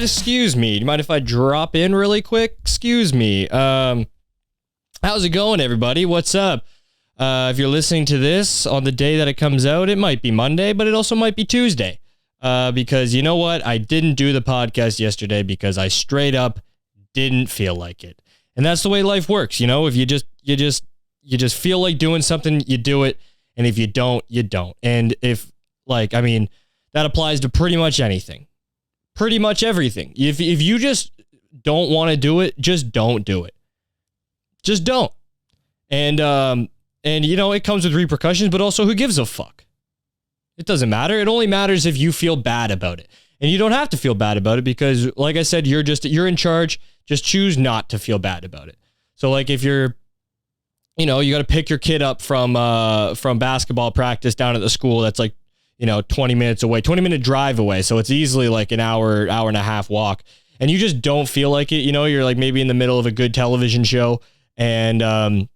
excuse me. Do you mind if I drop in really quick? Excuse me. How's it going, everybody? What's up? If you're listening to this on the day that it comes out, it might be Monday, but it also might be Tuesday. Because you know what? I didn't do the podcast yesterday because I straight up didn't feel like it. And that's the way life works. You know, if you just feel like doing something, you do it. And if you don't, you don't. And if that applies to pretty much anything. Pretty much everything. If you just don't want to do it, just don't do it. Just don't. And you know, it comes with repercussions, but also who gives a fuck? It doesn't matter. It only matters if you feel bad about it. And you don't have to feel bad about it because, like I said, you're in charge. Just choose not to feel bad about it. So like if you got to pick your kid up from basketball practice down at the school that's like, 20 minutes away, 20-minute drive away. So it's easily like an hour and a half walk. And you just don't feel like it. You're like maybe in the middle of a good television show and,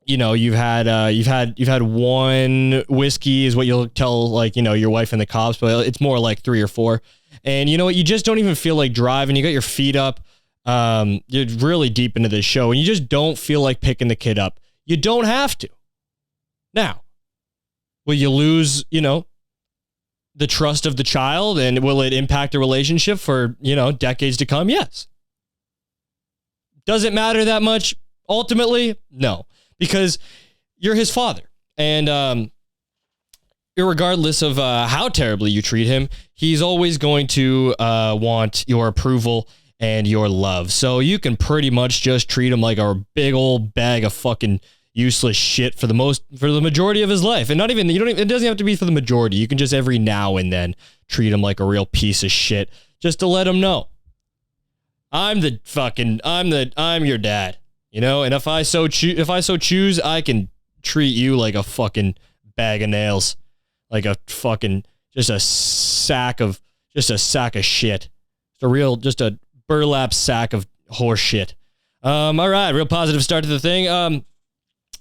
you've had one whiskey is what you'll tell like, your wife and the cops, but it's more like 3 or 4. And you know what? You just don't even feel like driving. You got your feet up. You're really deep into this show and you just don't feel like picking the kid up. You don't have to. Now, will you lose, the trust of the child and will it impact the relationship for, decades to come? Yes. Does it matter that much? Ultimately, no, because you're his father. And irregardless of how terribly you treat him, he's always going to want your approval and your love. So you can pretty much just treat him like a big old bag of fucking useless shit for the majority of his life. And it doesn't have to be for the majority. You can just every now and then treat him like a real piece of shit just to let him know I'm your dad, and if I so choose, I can treat you like a fucking bag of nails, like a fucking, just a sack of shit. Just a burlap sack of horse shit. All right. Real positive start to the thing.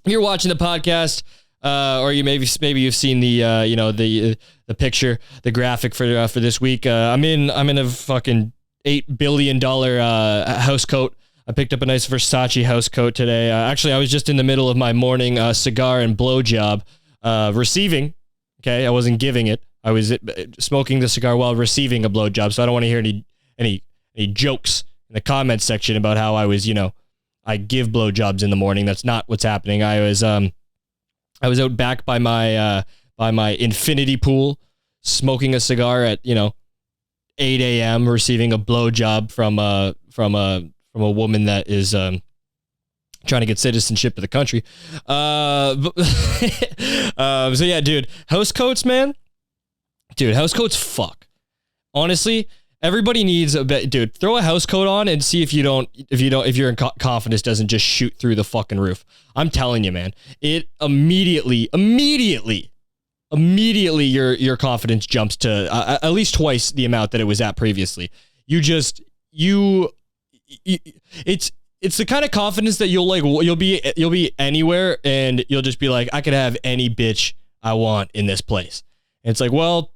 You're watching the podcast, or you maybe you've seen the picture, the graphic for this week. I'm in a fucking $8 billion housecoat. I picked up a nice Versace housecoat today. Actually, I was just in the middle of my morning cigar and blowjob receiving. Okay, I wasn't giving it. I was smoking the cigar while receiving a blowjob. So I don't want to hear any jokes in the comments section about how I was, I give blowjobs in the morning. That's not what's happening. I was out back by my infinity pool, smoking a cigar at 8 a.m. receiving a blowjob from a woman that is trying to get citizenship of the country. So yeah, dude, housecoats, man. Dude, housecoats fuck. Honestly, everybody needs a bit, dude. Throw a housecoat on and see if your confidence doesn't just shoot through the fucking roof. I'm telling you, man. It immediately your confidence jumps to at least twice the amount that it was at previously. It's the kind of confidence that you'll be anywhere and you'll just be like, I could have any bitch I want in this place. And it's like, well,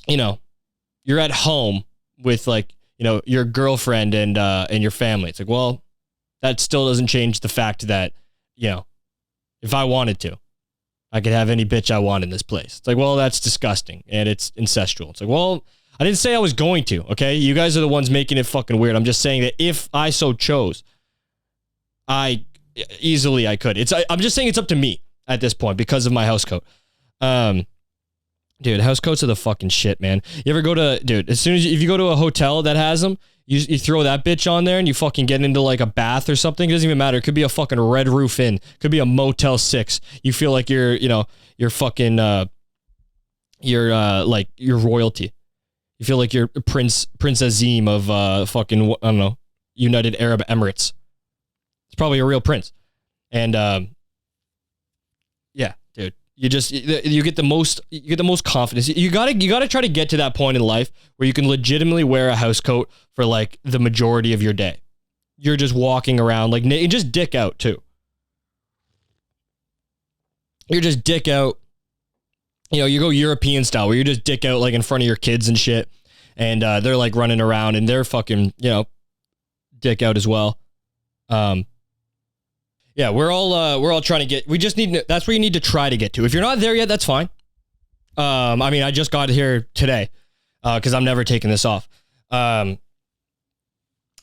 you're at home with your girlfriend and your family. It's like, well, that still doesn't change the fact that, if I wanted to, I could have any bitch I want in this place. It's like, well, that's disgusting and it's incestual. It's like, well, I didn't say I was going to, okay? You guys are the ones making it fucking weird. I'm just saying that if I so chose, I could. I'm just saying it's up to me at this point because of my housecoat. Dude, housecoats are the fucking shit, man. You ever go to, dude, if you go to a hotel that has them, you throw that bitch on there and you fucking get into like a bath or something. It doesn't even matter. It could be a fucking Red Roof Inn. It could be a Motel 6. You feel like you're fucking, you're royalty. You feel like you're Prince Azim of fucking, I don't know, United Arab Emirates. It's probably a real prince. And yeah, dude, you get the most confidence. You gotta try to get to that point in life where you can legitimately wear a housecoat for like the majority of your day. You're just walking around like just dick out too. You're just dick out. You go European style where you're just dick out like in front of your kids and shit. and they're like running around and they're fucking, dick out as well. Yeah, we're all trying to get. We just need. That's where you need to try to get to. If you're not there yet, that's fine. I mean, I just got here today because I'm never taking this off. But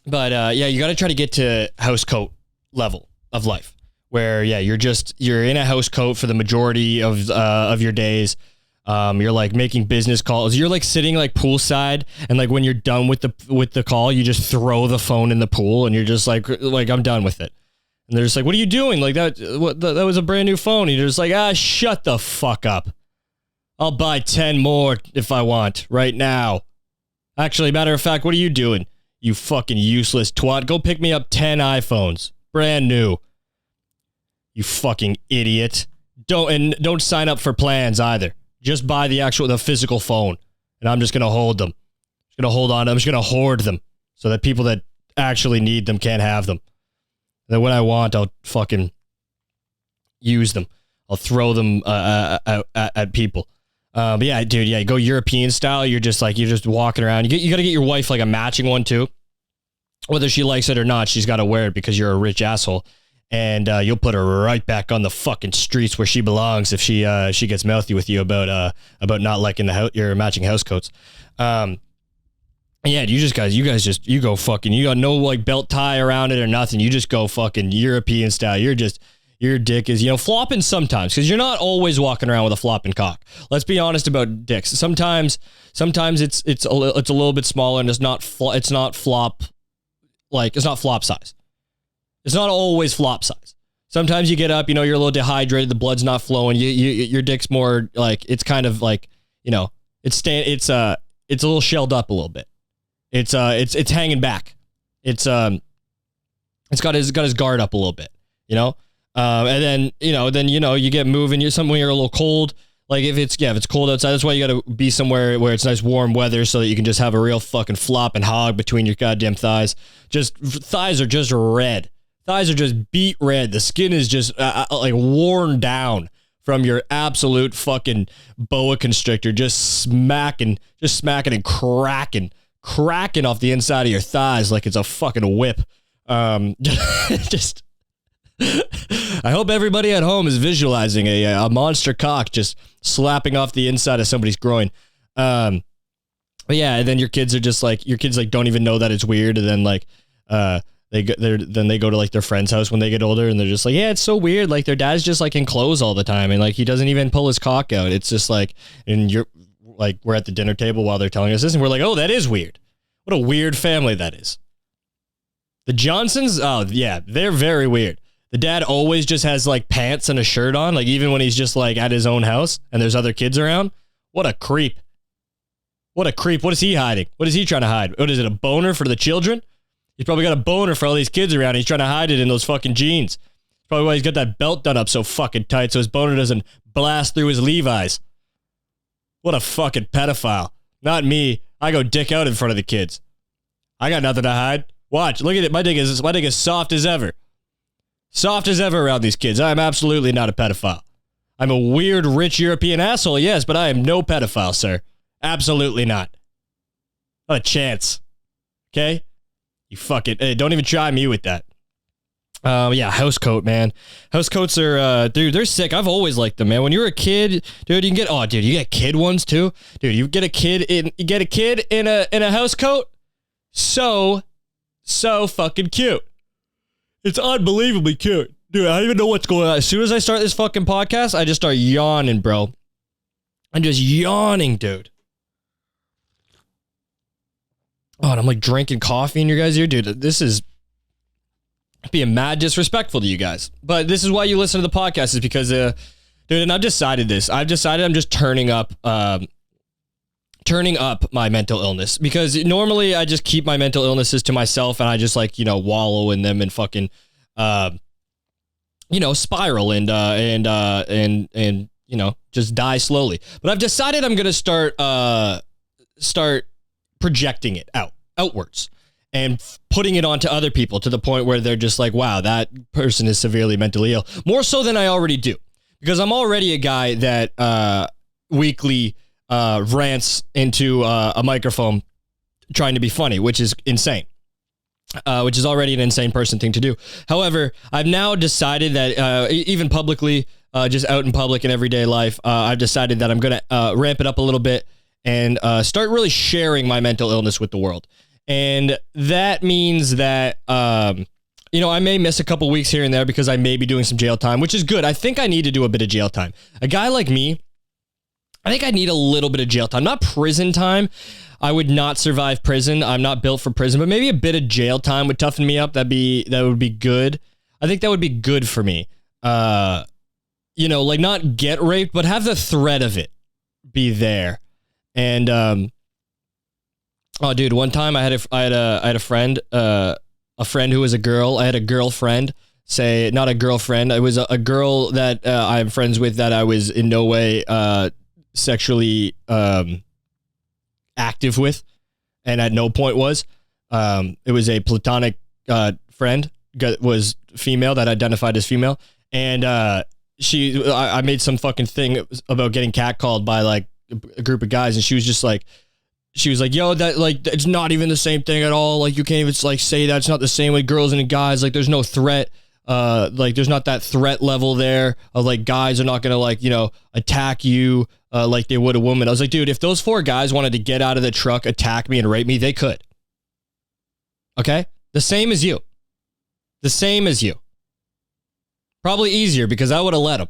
yeah, you got to try to get to housecoat level of life, where you're in a housecoat for the majority of your days. You're like making business calls. You're like sitting like poolside, and like when you're done with the call, you just throw the phone in the pool, and you're just like I'm done with it. And they're just like, what are you doing? Like that was a brand new phone. And you're just like, shut the fuck up. I'll buy 10 more if I want right now. Actually, matter of fact, what are you doing? You fucking useless twat. Go pick me up 10 iPhones. Brand new. You fucking idiot. Don't sign up for plans either. Just buy the physical phone. And I'm just going to hold them. I'm just going to hold on. I'm just going to hoard them so that people that actually need them can't have them. Then when I want, I'll fucking use them. I'll throw them at people. But yeah, dude, you go European style. You're just walking around. You got to get your wife like a matching one too. Whether she likes it or not, she's got to wear it because you're a rich asshole. And you'll put her right back on the fucking streets where she belongs if she gets mouthy with you about not liking your matching house coats. Yeah, you go fucking, you got no like belt tie around it or nothing. You just go fucking European style. Your dick is, flopping sometimes because you're not always walking around with a flopping cock. Let's be honest about dicks. Sometimes it's a little bit smaller and it's not flop size. It's not always flop size. Sometimes you get up, you're a little dehydrated, the blood's not flowing. Your dick's more like, it's kind of like, it's a little shelled up a little bit. It's hanging back. It's got his guard up a little bit, and then you get moving. You're somewhere a little cold. Like if it's cold outside, that's why you got to be somewhere where it's nice warm weather so that you can just have a real fucking flop and hog between your goddamn thighs. Thighs are just red. Thighs are just beet red. The skin is just like worn down from your absolute fucking boa constrictor, just smacking and cracking off the inside of your thighs like it's a fucking whip. I hope everybody at home is visualizing a monster cock just slapping off the inside of somebody's groin. But yeah, and then your kids don't even know that it's weird, and then like they go to like their friend's house when they get older, and they're just like, yeah, it's so weird. Like their dad's just like in clothes all the time, and like he doesn't even pull his cock out. It's just like, and you're like, we're at the dinner table while they're telling us this, and we're like, oh, that is weird. What a weird family that is. The Johnsons, oh yeah, they're very weird. The dad always just has like pants and a shirt on, like even when he's just like at his own house and there's other kids around. What a creep. What a creep. What is he hiding? What is he trying to hide? What is it, a boner for the children? He's probably got a boner for all these kids around. He's trying to hide it in those fucking jeans. That's probably why he's got that belt done up so fucking tight so his boner doesn't blast through his Levi's. What a fucking pedophile. Not me. I go dick out in front of the kids. I got nothing to hide. Watch. Look at it. My dick is soft as ever. Soft as ever around these kids. I am absolutely not a pedophile. I'm a weird, rich European asshole, yes, but I am no pedophile, sir. Absolutely not. Not a chance. Okay? You fucking... Hey, don't even try me with that. Yeah, housecoat, man. Housecoats are, dude, they're sick. I've always liked them, man. When you're a kid, dude, you get kid ones too. Dude, you get a kid in a housecoat. So fucking cute. It's unbelievably cute. Dude, I don't even know what's going on. As soon as I start this fucking podcast, I just start yawning, bro. I'm just yawning, dude. Oh, and I'm like drinking coffee in your guys' ear. Dude, this is being mad disrespectful to you guys. But this is why you listen to the podcast, is because, dude, and I've decided this. I'm just turning up my mental illness, because normally I just keep my mental illnesses to myself and I just like, wallow in them and fucking, spiral and just die slowly. But I've decided I'm going to start projecting it outwards and putting it onto other people to the point where they're just like, wow, that person is severely mentally ill. More so than I already do, because I'm already a guy that weekly rants into a microphone trying to be funny, which is insane. Which is already an insane person thing to do. However, I've now decided that even publicly, just out in public in everyday life, I've decided that I'm going to ramp it up a little bit and start really sharing my mental illness with the world. And that means that, you know, I may miss a couple weeks here and there because I may be doing some jail time, which is good. I think I need to do a bit of jail time. A guy like me, I think I need a little bit of jail time, not prison time. I would not survive prison. I'm not built for prison, but maybe a bit of jail time would toughen me up. That would be good. I think that would be good for me. You know, like not get raped, but have the threat of it be there. And oh, dude, one time I had a friend, who was a girl. I had a girlfriend. Say not a girlfriend. It was a girl that I'm friends with that I was in no way sexually active with, and at no point was. It was a platonic friend, was female, that identified as female, and I made some fucking thing about getting catcalled by like a group of guys, and she was like, yo, that like it's not even the same thing at all. Like you can't even like say that. It's not the same with girls and guys. Like there's no threat. Like there's not that threat level there of like guys are not gonna like, you know, attack you like they would a woman. I was like, dude, if those 4 guys wanted to get out of the truck, attack me and rape me, they could. Okay? The same as you. The same as you. Probably easier because I would have let them.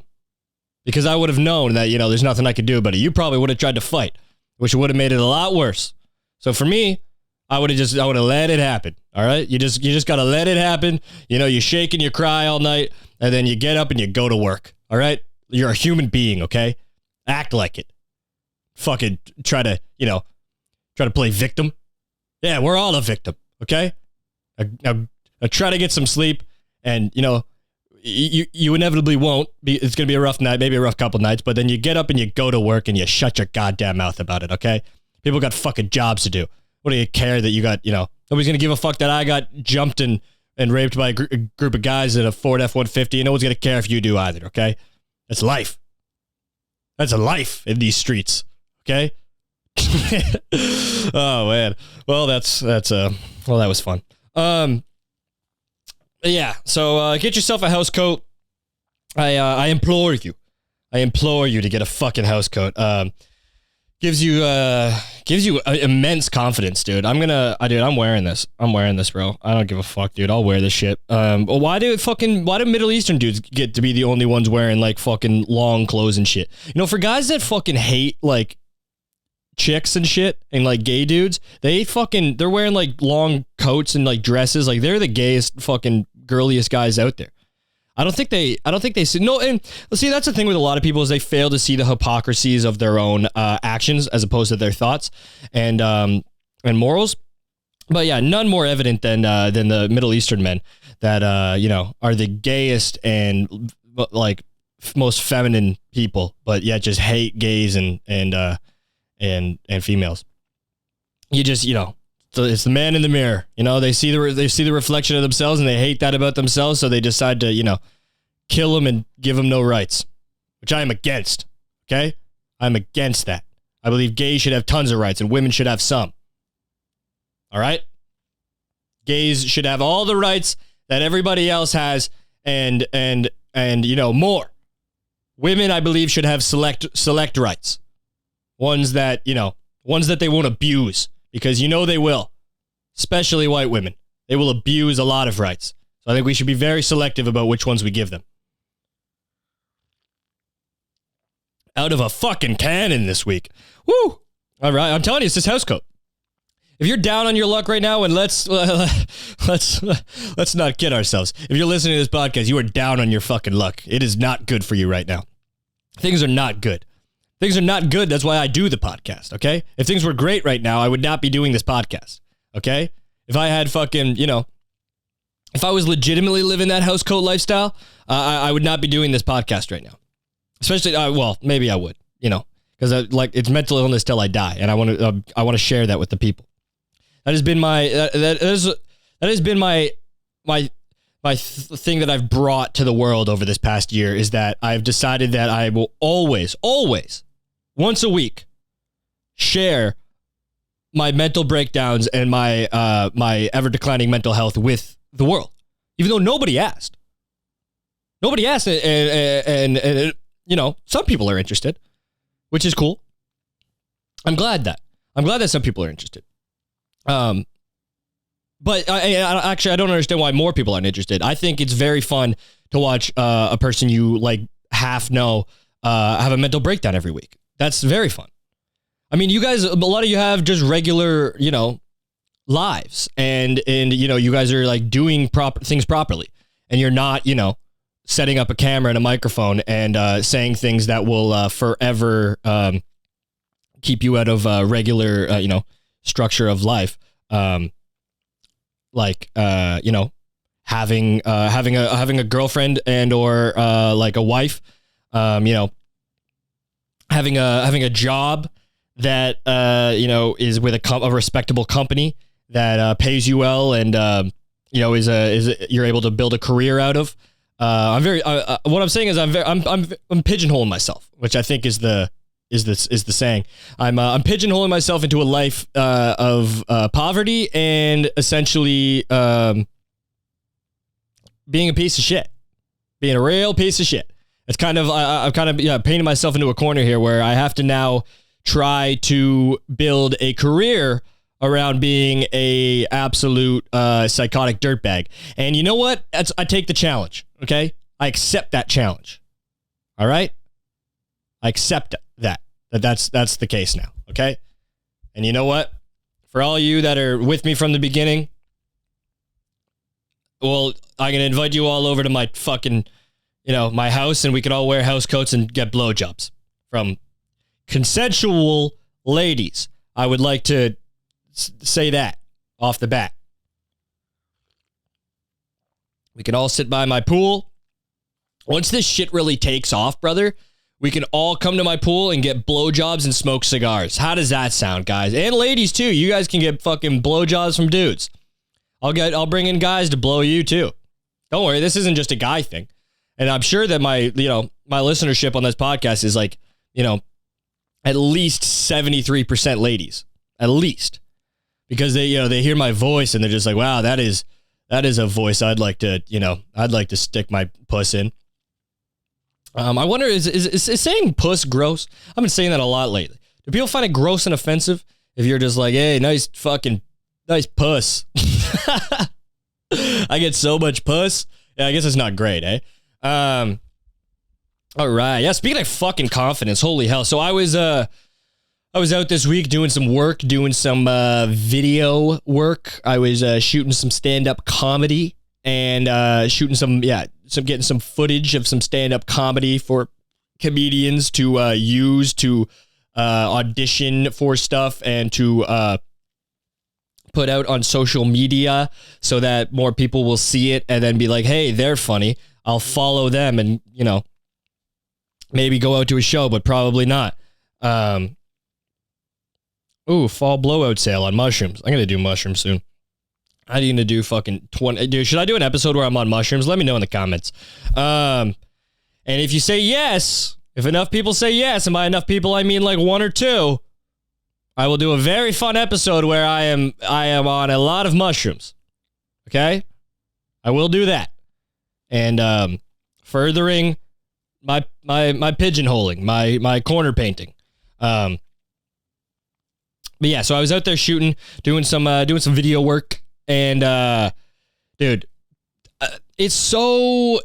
Because I would have known that, you know, there's nothing I could do about it. You probably would have tried to fight, which would have made it a lot worse. So for me, I would have let it happen. All right. You just got to let it happen. You know, you shake and you cry all night and then you get up and you go to work. All right. You're a human being. Okay. Act like it. Fucking try to play victim. Yeah. We're all a victim. Okay. Now try to get some sleep, and you know, you inevitably won't be. It's going to be a rough night, maybe a rough couple nights, but then you get up and you go to work and you shut your goddamn mouth about it. Okay. People got fucking jobs to do. What do you care that you got, you know, nobody's going to give a fuck that I got jumped and raped by a group of guys in a Ford F-150, and no one's going to care if you do either, okay? That's life. That's a life in these streets, okay? Oh, man. Well, that was fun. Yeah, so get yourself a Housecoat. I implore you. To get a fucking Housecoat. Gives you immense confidence, dude. I'm wearing this. Bro. I don't give a fuck, dude. I'll wear this shit. Why do Middle Eastern dudes get to be the only ones wearing like fucking long clothes and shit? You know, for guys that fucking hate like chicks and shit and like gay dudes, they're wearing like long coats and like dresses. Like they're the gayest fucking girliest guys out there. I don't think they see, no, and see, that's the thing with a lot of people is they fail to see the hypocrisies of their own actions as opposed to their thoughts and morals. But yeah, none more evident than the Middle Eastern men that you know, are the gayest and like most feminine people, but yet just hate gays and females. You just, you know, it's the man in the mirror. You know, they see the reflection of themselves and they hate that about themselves. So they decide to, you know, kill them and give them no rights, which I am against. Okay. I'm against that. I believe gays should have tons of rights and women should have some. All right. Gays should have all the rights that everybody else has. And, you know, more. Women, I believe, should have select rights. Ones that they won't abuse. Because you know they will, especially white women. They will abuse a lot of rights. So I think we should be very selective about which ones we give them. Out of a fucking cannon this week. Woo! All right, I'm telling you, it's this Housecoat. If you're down on your luck right now, and let's not kid ourselves. If you're listening to this podcast, you are down on your fucking luck. It is not good for you right now. Things are not good. Things are not good. That's why I do the podcast, okay? If things were great right now, I would not be doing this podcast, okay? If I had fucking, you know, if I was legitimately living that Housecoat lifestyle, I would not be doing this podcast right now. Especially, well, maybe I would, you know, because like it's mental illness till I die, and I want to share that with the people. That has been that has been my thing that I've brought to the world over this past year is that I've decided that I will always, once a week, share my mental breakdowns and my my ever declining mental health with the world, even though nobody asked. Nobody asked, and you know, some people are interested, which is cool. I'm glad that some people are interested. But I don't understand why more people aren't interested. I think it's very fun to watch a person you like half know have a mental breakdown every week. That's very fun. I mean, you guys, a lot of you have just regular, you know, lives, and you know, you guys are like doing things properly, and you're not, you know, setting up a camera and a microphone and saying things that will forever keep you out of regular, you know, structure of life. Like you know, having a girlfriend and or like a wife, you know, having a job that you know, is with a respectable company that pays you well, and you know, you're able to build a career out of. What I'm saying is I'm pigeonholing myself, which I think is the saying. I'm pigeonholing myself into a life of poverty and essentially being a piece of shit, being a real piece of shit. It's kind of I've kind of painted myself into a corner here where I have to now try to build a career around being a absolute psychotic dirtbag. And you know what? I take the challenge. Okay, I accept that challenge. All right, I accept that's the case now. Okay, and you know what? For all you that are with me from the beginning, well, I'm gonna invite you all over to my fucking, you know, my house, and we could all wear house coats and get blowjobs from consensual ladies. I would like to say that off the bat. We can all sit by my pool. Once this shit really takes off, brother, we can all come to my pool and get blowjobs and smoke cigars. How does that sound, guys? And ladies too. You guys can get fucking blowjobs from dudes. I'll bring in guys to blow you too. Don't worry, this isn't just a guy thing. And I'm sure that my listenership on this podcast is like, you know, at least 73% ladies. At least. Because they hear my voice and they're just like, wow, that is a voice I'd like to stick my puss in. I wonder, is saying puss gross? I've been saying that a lot lately. Do people find it gross and offensive if you're just like, hey, nice puss? I get so much puss. Yeah, I guess it's not great, eh? All right. Yeah, speaking of fucking confidence, holy hell. So I was out this week doing some work, doing some video work. I was shooting some stand-up comedy and getting some footage of some stand-up comedy for comedians to use to audition for stuff and to put out on social media so that more people will see it and then be like, hey, they're funny. I'll follow them and, you know, maybe go out to a show, but probably not. Fall blowout sale on mushrooms. I'm going to do mushrooms soon. How are you going to do fucking 20? Dude, should I do an episode where I'm on mushrooms? Let me know in the comments. And if you say yes, if enough people say yes, and by enough people, I mean like one or two, I will do a very fun episode where I am on a lot of mushrooms. Okay? I will do that. And furthering my pigeonholing, my corner painting. But yeah, so I was out there shooting, doing some video work, and dude, it's so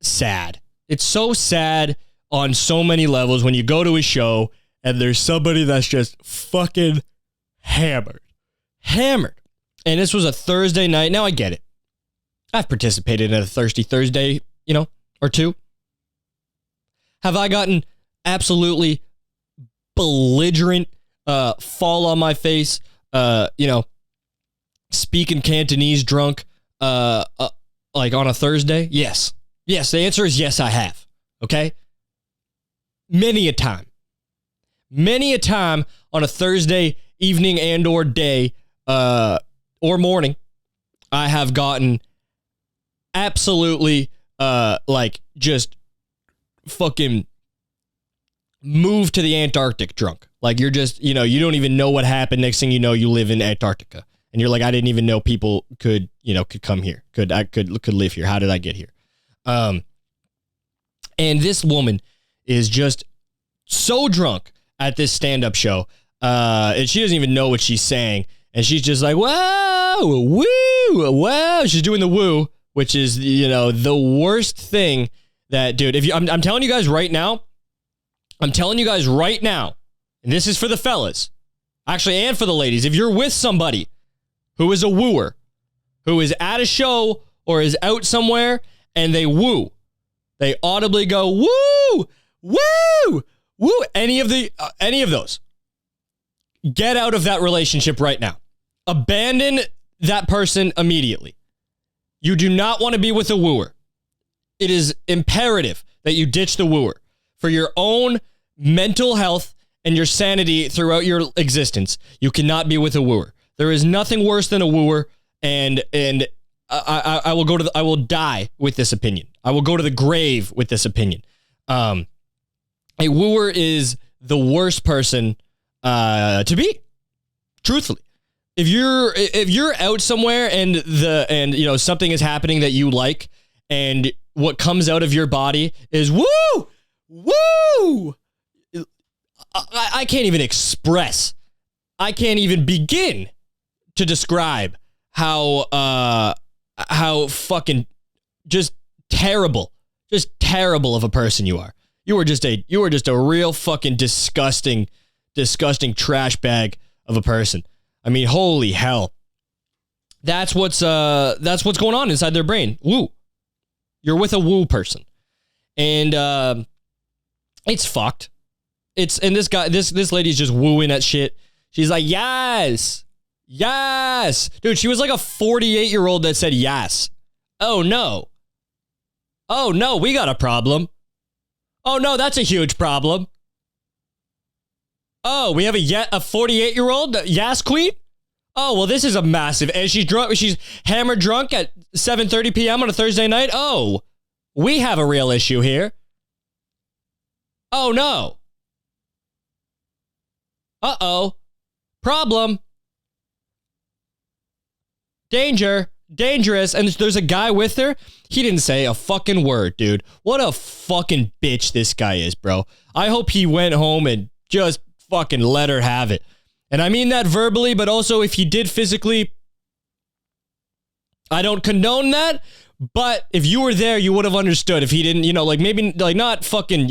sad. It's so sad on so many levels when you go to a show and there's somebody that's just fucking hammered. And this was a Thursday night. Now I get it. I've participated in a Thirsty Thursday, you know, or two. Have I gotten absolutely belligerent, fall on my face, you know, speaking Cantonese drunk, like on a Thursday? Yes. Yes, the answer is yes, I have. Okay? Many a time on a Thursday evening and or day, or morning, I have gotten absolutely, like, just fucking moved to the Antarctic drunk. Like you're just, you don't even know what happened. Next thing you know, you live in Antarctica. And you're like, I didn't even know people could come here. Could live here. How did I get here? And this woman is just so drunk at this stand-up show. And she doesn't even know what she's saying. And she's just like, wow, woo, wow. She's doing the woo, which is, the worst thing that, dude, I'm telling you guys right now, and this is for the fellas, actually, and for the ladies. If you're with somebody who is a wooer, who is at a show or is out somewhere and they woo, they audibly go, woo, woo, woo, any of those, get out of that relationship right now. Abandon that person immediately. You do not want to be with a wooer. It is imperative that you ditch the wooer for your own mental health and your sanity throughout your existence. You cannot be with a wooer. There is nothing worse than a wooer, and I will die with this opinion. I will go to the grave with this opinion. A wooer is the worst person to be, truthfully. If you're out somewhere and something is happening that you like, and what comes out of your body is woo, woo, I can't even express. I can't even begin to describe how fucking just terrible of a person you are. You are just a real fucking disgusting trash bag of a person. I mean, holy hell. That's what's going on inside their brain. Woo. You're with a woo person. And it's fucked. This lady's just wooing at shit. She's like, yes. Yes. Dude, she was like a 48-year-old that said yes. Oh no. Oh no, we got a problem. Oh no, that's a huge problem. Oh, we have a 48-year-old yes queen? Oh, well, this is a massive. And she's drunk. She's hammered drunk at 7:30 p.m. on a Thursday night. Oh, we have a real issue here. Oh no. Uh-oh. Problem. Danger. Dangerous. And there's a guy with her. He didn't say a fucking word, dude. What a fucking bitch this guy is, bro. I hope he went home and just fucking let her have it. And I mean that verbally, but also if he did physically, I don't condone that. But if you were there, you would have understood. If he didn't, maybe not fucking,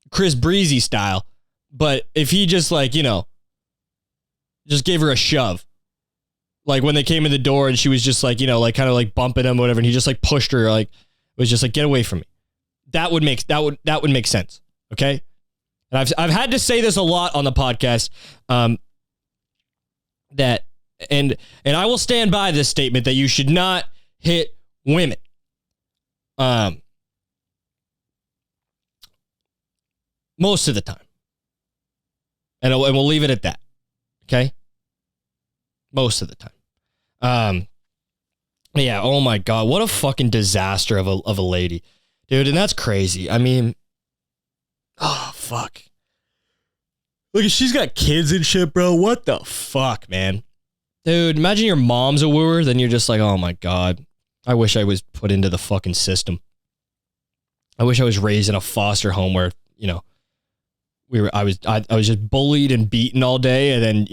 Chris Breezy style, but if he just just gave her a shove. Like when they came in the door and she was just kind of bumping him or whatever. And he just pushed her, was just get away from me. That would make sense. Okay. And I've had to say this a lot on the podcast, that and I will stand by this statement that you should not hit women. Most of the time. And we'll leave it at that. Okay? Most of the time. Yeah, oh my God, what a fucking disaster of a lady. Dude, and that's crazy. I mean, oh, fuck. Look, she's got kids and shit, bro. What the fuck, man? Dude, imagine your mom's a wooer, then you're just like, oh my God. I wish I was put into the fucking system. I wish I was raised in a foster home where, I was just bullied and beaten all day and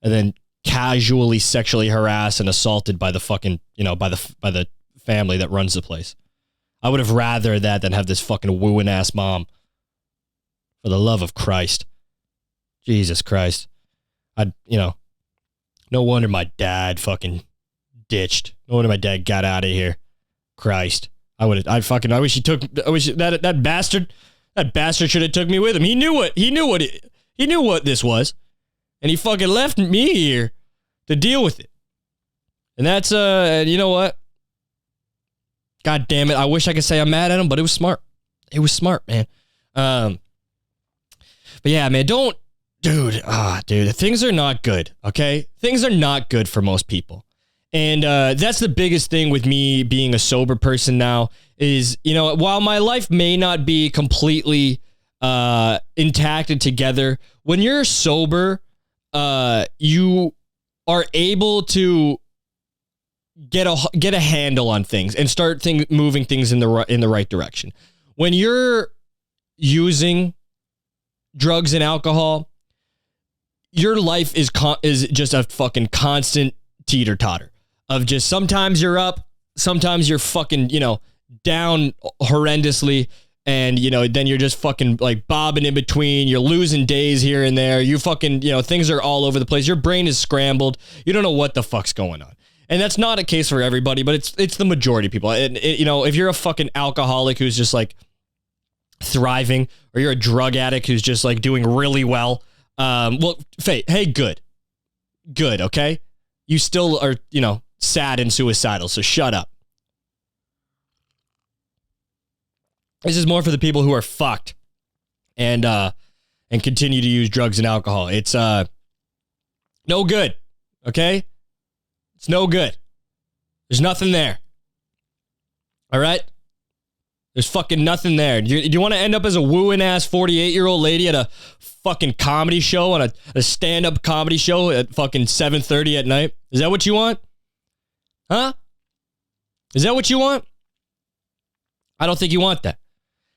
then casually sexually harassed and assaulted by the fucking, by the family that runs the place. I would have rather that than have this fucking wooing ass mom. For the love of Christ. Jesus Christ. No wonder my dad fucking ditched. No wonder my dad got out of here. Christ. I wish that bastard should have took me with him. He knew what this was. And he fucking left me here to deal with it. And that's, you know what? God damn it. I wish I could say I'm mad at him, but it was smart. It was smart, man. But yeah, man, dude, things are not good, okay? Things are not good for most people. And that's the biggest thing with me being a sober person now is, while my life may not be completely intact and together. When you're sober, you are able to get a handle on things and start moving things in the right direction. When you're using drugs and alcohol, your life is just a fucking constant teeter-totter of just sometimes you're up, sometimes you're fucking, down horrendously, and, then you're just fucking like bobbing in between. You're losing days here and there. You fucking, things are all over the place. Your brain is scrambled. You don't know what the fuck's going on. And that's not a case for everybody, but it's the majority of people. If you're a fucking alcoholic who's just like thriving, or you're a drug addict who's just like doing really well, hey, good, okay? You still are, sad and suicidal, so shut up. This is more for the people who are fucked and continue to use drugs and alcohol. It's no good, okay? It's no good. There's nothing there. All right? There's fucking nothing there. Do you want to end up as a wooing ass 48-year-old lady at a fucking comedy show, on a stand-up comedy show at fucking 7:30 at night? Is that what you want? Huh? Is that what you want? I don't think you want that.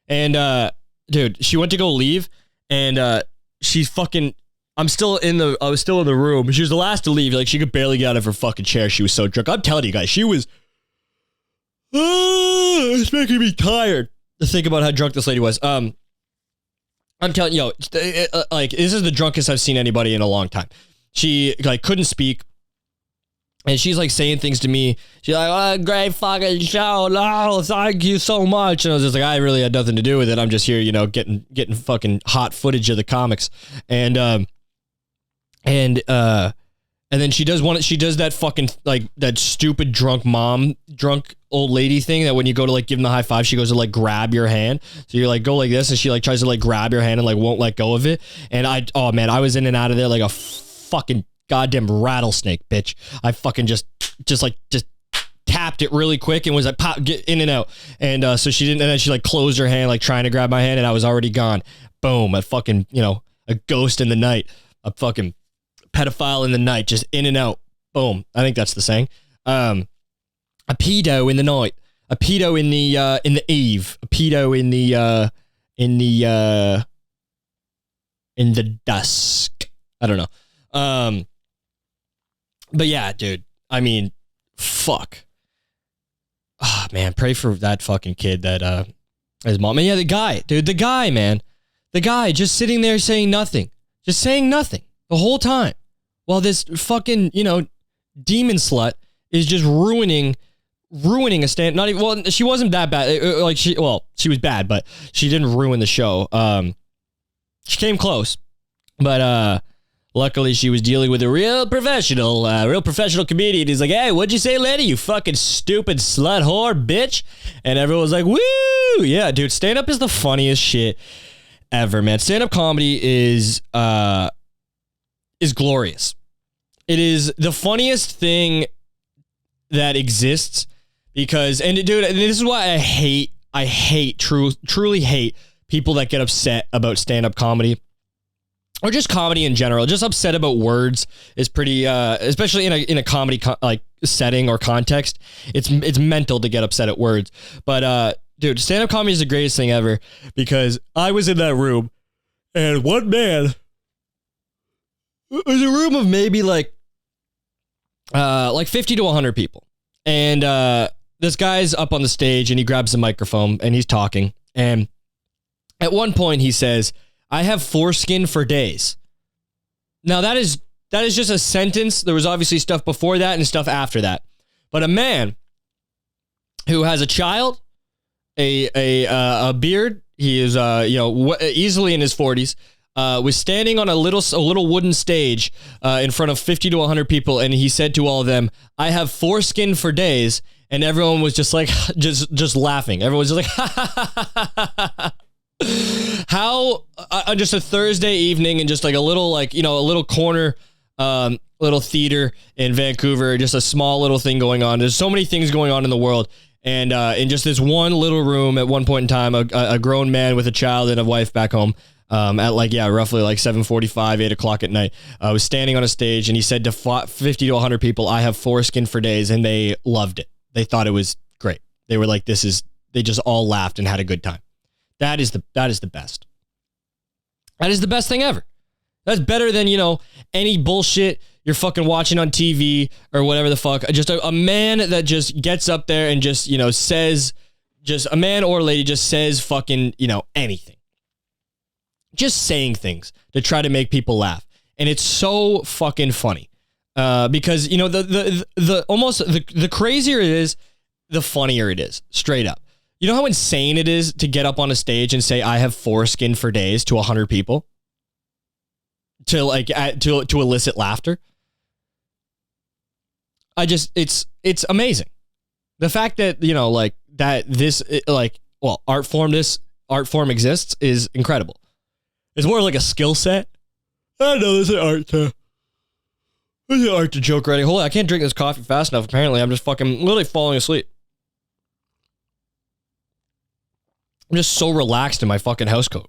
And dude, she went to go leave, and she's fucking. I was still in the room. She was the last to leave. Like, she could barely get out of her fucking chair. She was so drunk. I'm telling you guys, she was. It's making me tired to think about how drunk this lady was. I'm telling you, like, this is the drunkest I've seen anybody in a long time. She like couldn't speak, and she's like saying things to me. She's like, "Oh, great fucking show! No, thank you so much." And I was just like, I really had nothing to do with it. I'm just here, getting fucking hot footage of the comics, and then she does that fucking, like, that stupid drunk old lady thing that when you go to like give them the high five, she goes to like grab your hand. So you're like, go like this, and she like tries to like grab your hand and like won't let go of it. And I was in and out of there like a fucking goddamn rattlesnake, bitch. I fucking just tapped it really quick and was like, pop, get in and out. And so she didn't, and then she like closed her hand, like trying to grab my hand, and I was already gone. Boom, a fucking, a ghost in the night, a fucking pedophile in the night, just in and out. Boom. I think that's the saying. A pedo in the night, a pedo in the eve, a pedo in the dusk. I don't know. But yeah, dude, I mean, fuck. Oh, man, pray for that fucking kid that his mom. And yeah, the guy, man, the guy just sitting there saying nothing, just saying nothing the whole time, while this fucking, demon slut is just ruining a stand. Not even, well, she wasn't that bad. She was bad, but she didn't ruin the show. She came close, but luckily she was dealing with a real professional comedian. He's like, "Hey, what'd you say, lady? You fucking stupid slut whore, bitch!" And everyone was like, "Woo, yeah, dude." Stand up is the funniest shit ever, man. Stand up comedy is glorious. It is the funniest thing that exists because, and dude, and this is why I truly hate people that get upset about stand-up comedy or just comedy in general. Just upset about words is pretty, especially in a comedy like setting or context. It's mental to get upset at words. But dude, stand-up comedy is the greatest thing ever because I was in that room and one man. It was a room of maybe like 50 to 100 people. And this guy's up on the stage and he grabs the microphone and he's talking. And at one point he says, "I have foreskin for days." Now that is just a sentence. There was obviously stuff before that and stuff after that. But a man who has a child, a beard, he is easily in his 40s. Was standing on a little wooden stage in front of 50 to 100 people, and he said to all of them, "I have foreskin for days," and everyone was just like, just laughing. Everyone was just like, how on just a Thursday evening and just like a little a little corner, little theater in Vancouver, just a small little thing going on. There's so many things going on in the world, And in just this one little room at one point in time, a grown man with a child and a wife back home at roughly like 7:45, 8 o'clock at night, was standing on a stage, and he said to 50 to 100 people, "I have foreskin for days," and they loved it. They thought it was great. They were like, they just all laughed and had a good time. That is the best. That is the best thing ever. That's better than, any bullshit you're fucking watching on TV or whatever the fuck. Just a man that just gets up there and just, says, just a man or a lady just says fucking, anything. Just saying things to try to make people laugh. And it's so fucking funny. Because, the crazier it is, the funnier it is. Straight up. You know how insane it is to get up on a stage and say, "I have foreskin for days" to 100 people? To elicit laughter. It's amazing. The fact that, this art form exists is incredible. It's more like a skill set. I know there's an art to joke ready. Hold on, I can't drink this coffee fast enough. Apparently, I'm just fucking literally falling asleep. I'm just so relaxed in my fucking Housecoat.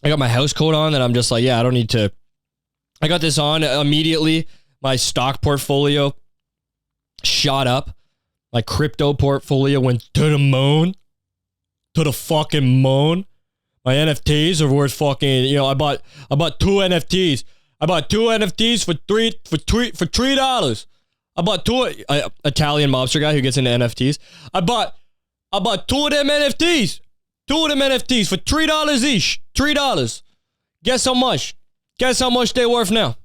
I got my Housecoat on and I'm just like, I don't need to. I got this on immediately. My stock portfolio shot up. My crypto portfolio went to the moon. To the fucking moon. My NFTs are worth fucking, I bought two NFTs. I bought two NFTs for $3. I bought two Italian mobster guy who gets into NFTs. I bought two of them NFTs. Two of them NFTs for $3 each. $3. Guess how much? Guess how much they're worth now?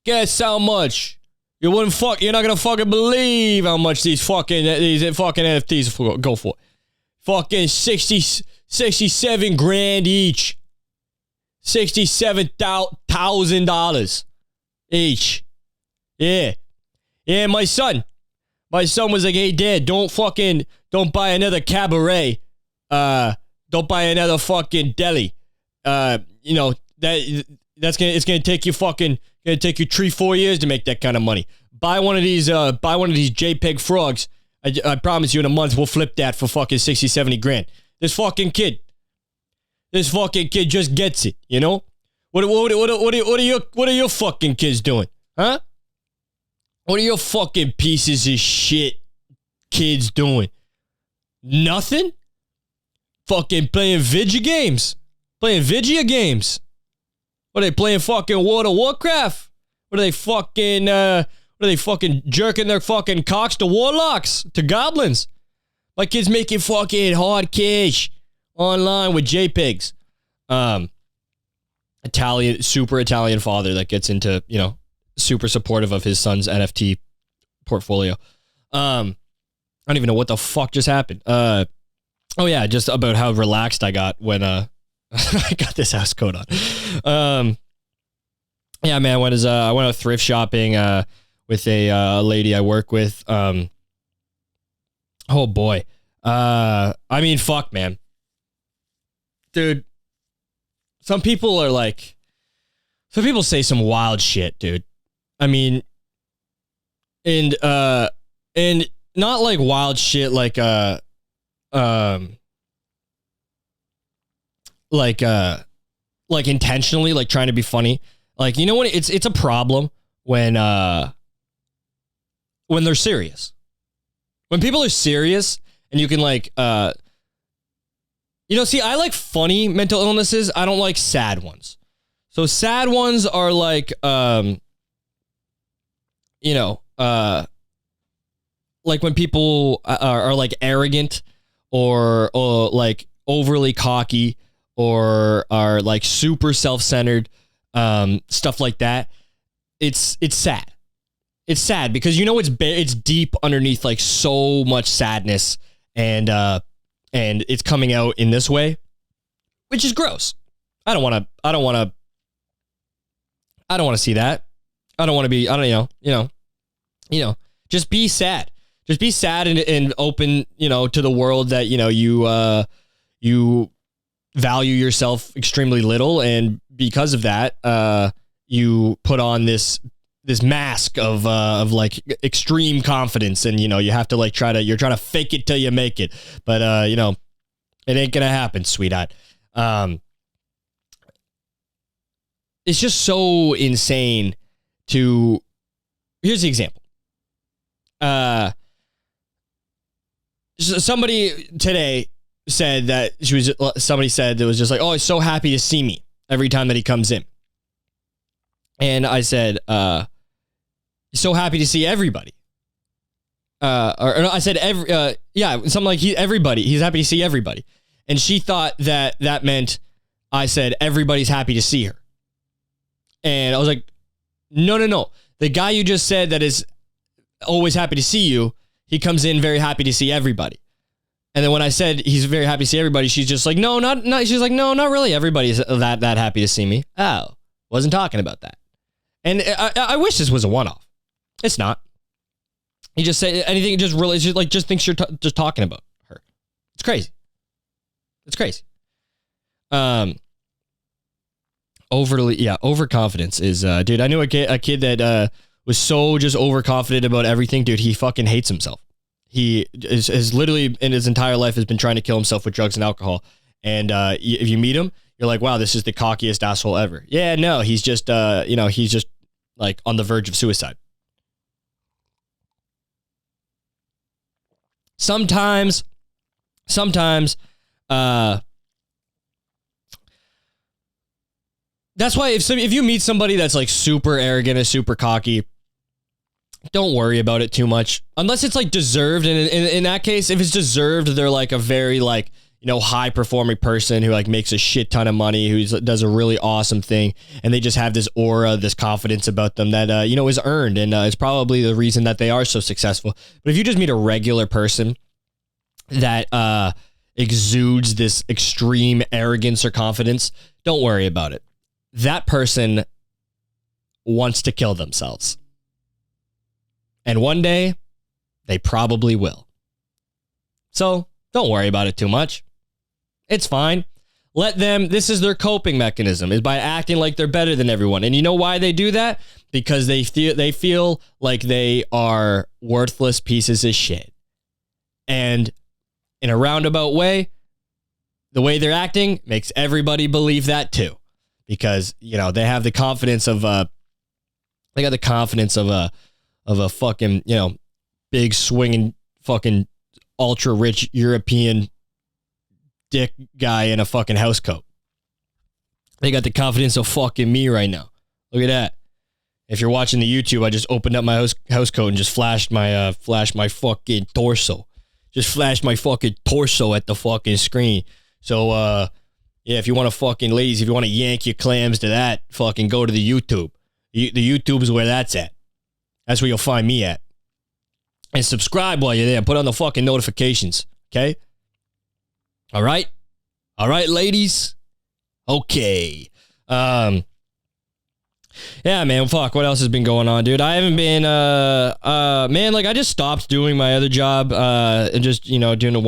Guess how much? You're not gonna fucking believe how much these fucking NFTs go for. Fucking 67 grand each. $67,000 each. Yeah. Yeah, my son was like, "Hey Dad, don't buy another cabaret. Don't buy another fucking deli. It's gonna take you 3-4 years to make that kind of money. Buy one of these JPEG frogs. I promise you in a month we'll flip that for fucking 60-70 grand. This fucking kid just gets it, What are your fucking kids doing? Huh? What are your fucking pieces of shit kids doing? Nothing? Fucking playing video games. Playing video games. What are they playing, fucking World of Warcraft? What are they fucking jerking their fucking cocks to warlocks, to goblins? My kid's making fucking hard cash online with JPEGs. Super Italian father that gets into, super supportive of his son's NFT portfolio. I don't even know what the fuck just happened. Just about how relaxed I got when I got this Housecoat on. Man, I went out thrift shopping with a lady I work with. Oh boy. Fuck, man. Dude, some people say some wild shit, dude. And not like wild shit like intentionally, like trying to be funny. Like, you know what? It's a problem when they're serious. When people are serious and you can I like funny mental illnesses. I don't like sad ones. So sad ones are like, like when people are like arrogant or like overly cocky or are like super self-centered, stuff like that. It's sad. It's sad because it's deep underneath like so much sadness and it's coming out in this way, which is gross. I don't want to see that. I don't want to be, just be sad. Just be sad and open, to the world that, you value yourself extremely little. And because of that, you put on this this mask of like extreme confidence, and you know you have to like you're trying to fake it till you make it, but you know it ain't gonna happen, sweetheart. It's just so insane to. Here's the example. Somebody today said that somebody said that was just like, oh, he's so happy to see me every time that he comes in. And I said, he's so happy to see everybody. Or no, I said, something like everybody. He's happy to see everybody. And she thought that meant I said, everybody's happy to see her. And I was like, no. The guy you just said that is always happy to see you, he comes in very happy to see everybody. And then when I said he's very happy to see everybody, she's just like, no, not. She's like, no, not really. Everybody's that happy to see me. Oh, wasn't talking about that. And I wish this was a one-off. It's not. You just say anything, just thinks you're just talking about her. It's crazy. Overconfidence is, dude, I knew a kid that was so just overconfident about everything, dude. He fucking hates himself. He is literally in his entire life has been trying to kill himself with drugs and alcohol. And if you meet him, you're like, wow, this is the cockiest asshole ever. Yeah, no, he's just, he's just like on the verge of suicide. Sometimes, that's why if you meet somebody that's like super arrogant and super cocky, don't worry about it too much. Unless it's like deserved. And in that case, if it's deserved, they're like a very like, high performing person who like makes a shit ton of money, who does a really awesome thing. And they just have this aura, this confidence about them that, is earned. And it's probably the reason that they are so successful. But if you just meet a regular person that exudes this extreme arrogance or confidence, don't worry about it. That person wants to kill themselves. And one day, they probably will. So, don't worry about it too much. It's fine. Let them, this is their coping mechanism, is by acting like they're better than everyone. And you know why they do that? Because they feel like they are worthless pieces of shit. And in a roundabout way, the way they're acting makes everybody believe that too. Because, they have the confidence of, they got the confidence of a fucking, big swinging fucking ultra rich European dick guy in a fucking housecoat. They got the confidence of fucking me right now. Look at that. If you're watching the YouTube, I just opened up my housecoat and just flashed my fucking torso. Just flashed my fucking torso at the fucking screen. So, yeah, if you want to fucking, ladies, if you want to yank your clams to that, fucking go to the YouTube. The YouTube is where that's at. That's where you'll find me at. And subscribe while you're there. Put on the fucking notifications. Okay? All right? All right, ladies? Okay. Yeah, man, fuck. What else has been going on, dude? I haven't been, man, like I just stopped doing my other job, and just, doing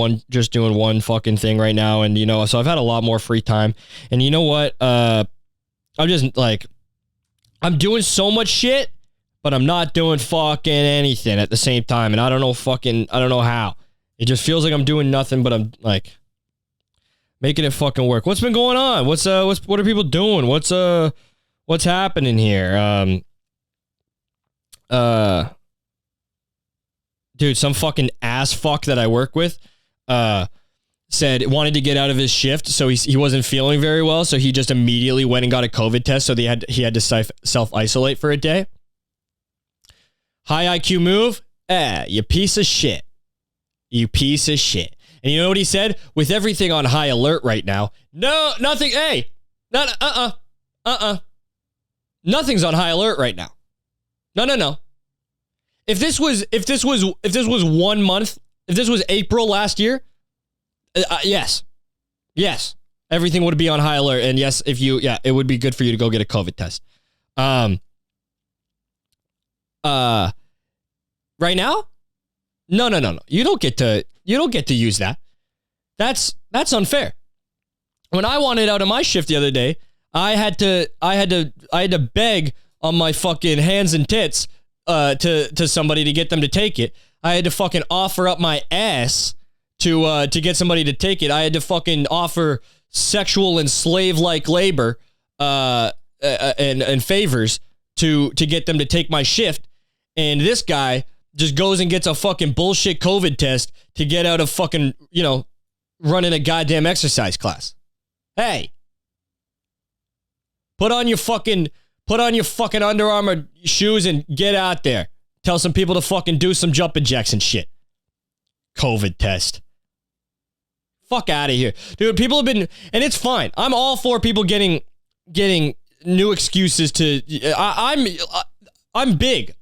one fucking thing right now. And, so I've had a lot more free time. And you know what? I'm just like, I'm doing so much shit, but I'm not doing fucking anything at the same time. And I don't know how. It just feels like I'm doing nothing, but I'm like making it fucking work. What's been going on? What are people doing? What's happening here? Dude, some fucking ass fuck that I work with, said wanted to get out of his shift, so he wasn't feeling very well, so he just immediately went and got a COVID test, so he had to self-isolate for a day. High IQ move? You piece of shit. You piece of shit. And you know what he said? With everything on high alert right now, no, nothing, hey, nothing's on high alert right now. No. If this was 1 month, if this was April last year, yes, everything would be on high alert. And yes, it would be good for you to go get a COVID test. Right now? No. You don't get to use that. That's unfair. When I wanted out of my shift the other day, I had to beg on my fucking hands and tits to somebody to get them to take it. I had to fucking offer up my ass to get somebody to take it. I had to fucking offer sexual and slave-like labor and favors to get them to take my shift. And this guy just goes and gets a fucking bullshit COVID test to get out of fucking, running a goddamn exercise class. Hey, put on your fucking Under Armour shoes and get out there. Tell some people to fucking do some jumping jacks and shit. COVID test. Fuck out of here. Dude, people have been, and it's fine. I'm all for people getting new excuses to, I'm big.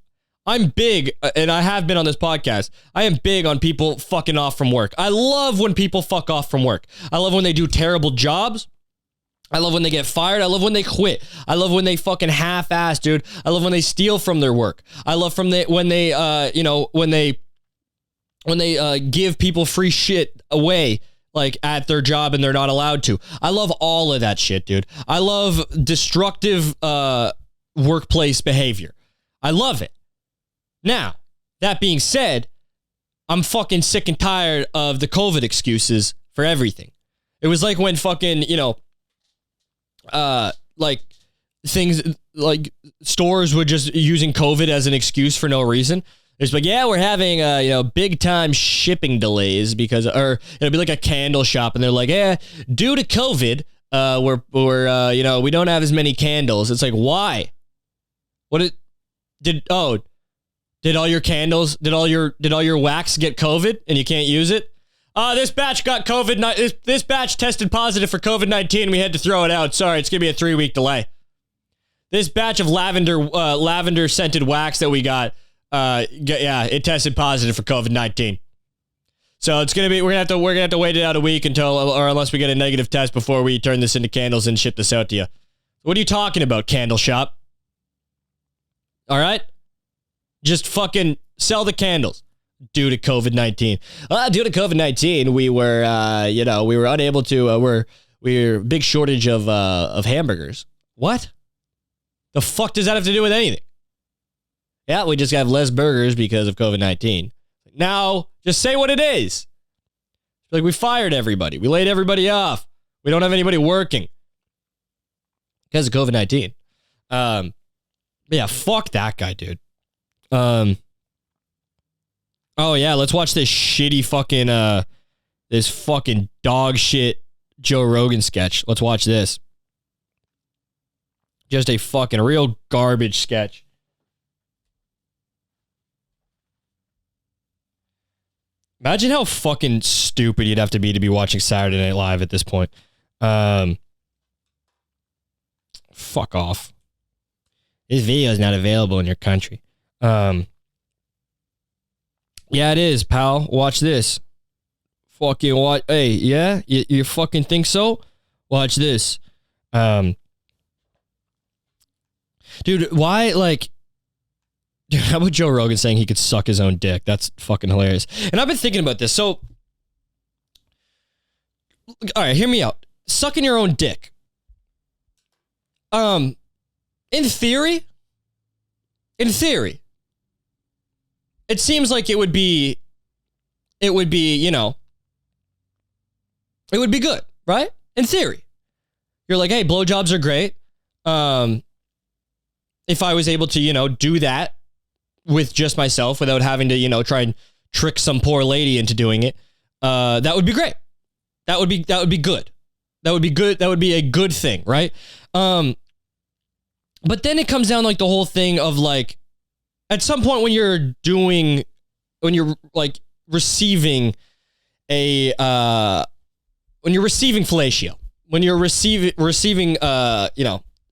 I'm big, and I have been on this podcast. I am big on people fucking off from work. I love when people fuck off from work. I love when they do terrible jobs. I love when they get fired. I love when they quit. I love when they fucking half-ass, dude. I love when they steal from their work. I love when they give people free shit away, like at their job, and they're not allowed to. I love all of that shit, dude. I love destructive workplace behavior. I love it. Now, that being said, I'm fucking sick and tired of the COVID excuses for everything. It was like when fucking, like things like stores were just using COVID as an excuse for no reason. It's like, yeah, we're having, big time shipping delays because, or it'll be like a candle shop and they're like, yeah, due to COVID, we don't have as many candles. It's like, why? Did all your candles, did all your wax get COVID and you can't use it? This batch got COVID. This batch tested positive for COVID-19. We had to throw it out. Sorry, it's gonna be a 3-week delay. This batch of lavender scented wax that we got, it tested positive for COVID-19. So we're gonna have to wait it out a week unless we get a negative test before we turn this into candles and ship this out to you. What are you talking about, candle shop? All right, just fucking sell the candles. Due to COVID-19. Due to COVID-19, we were unable to, we're big shortage of hamburgers. What? The fuck does that have to do with anything? Yeah, we just have less burgers because of COVID-19. Now, just say what it is. Like, we fired everybody. We laid everybody off. We don't have anybody working because of COVID-19. Yeah, fuck that guy, dude. Oh yeah, let's watch this shitty fucking this fucking dog shit Joe Rogan sketch. Let's watch this. Just a fucking real garbage sketch. Imagine how fucking stupid you'd have to be watching Saturday Night Live at this point. Fuck off. This video is not available in your country. Yeah, it is, pal. Watch this. Fucking watch. Hey, yeah? You fucking think so? Watch this. Dude, why, dude, how about Joe Rogan saying he could suck his own dick? That's fucking hilarious. And I've been thinking about this. So, all right, hear me out. Sucking your own dick. In theory, it seems like it would be good, right? In theory. You're like, hey, blowjobs are great. If I was able to, do that with just myself without having to, try and trick some poor lady into doing it, that would be great. That would be good. That would be good. That would be a good thing, right? But then it comes down like the whole thing of like, at some point when you're receiving fellatio, when you're receiving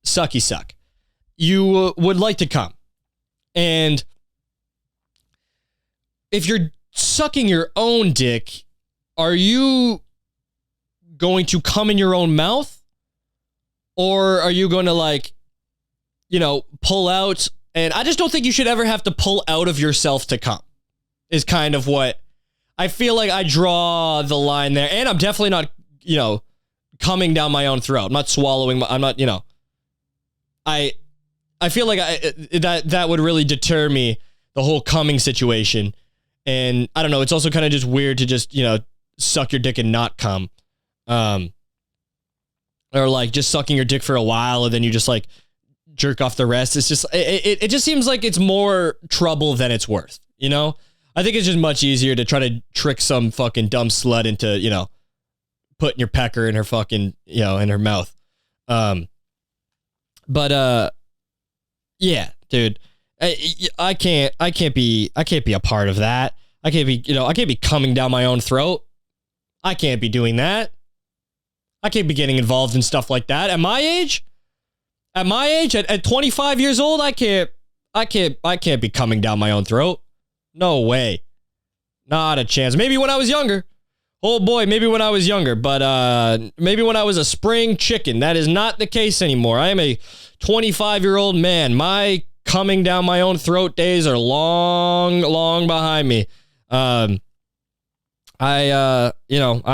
sucky suck, you would like to come. And if you're sucking your own dick, are you going to come in your own mouth? Or are you going to pull out? And I just don't think you should ever have to pull out of yourself to come, is kind of what I feel like I draw the line there. And I'm definitely not, coming down my own throat. I'm not swallowing. I I feel like that would really deter me, the whole coming situation. And I don't know, it's also kind of just weird to just, suck your dick and not come. Or like just sucking your dick for a while and then you just like jerk off the rest. It's just, it just seems like it's more trouble than it's worth, I think it's just much easier to try to trick some fucking dumb slut into, putting your pecker in her fucking, in her mouth. Yeah, dude, I can't be a part of that. I can't be coming down my own throat. I can't be doing that. I can't be getting involved in stuff like that at my age. At 25 years old, I can't be coming down my own throat. No way. Not a chance. Maybe when I was younger. Oh boy, maybe when I was younger, but maybe when I was a spring chicken. That is not the case anymore. I am a 25-year-old man. My coming down my own throat days are long, long behind me. I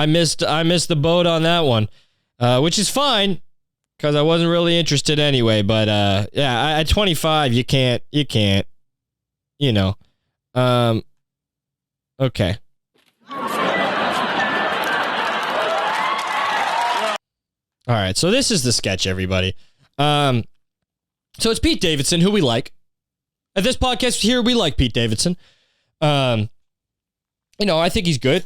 missed the boat on that one, which is fine because I wasn't really interested anyway. But at 25, you can't. Okay. All right, so this is the sketch, everybody. So it's Pete Davidson, who we like. At this podcast here, we like Pete Davidson. I think he's good.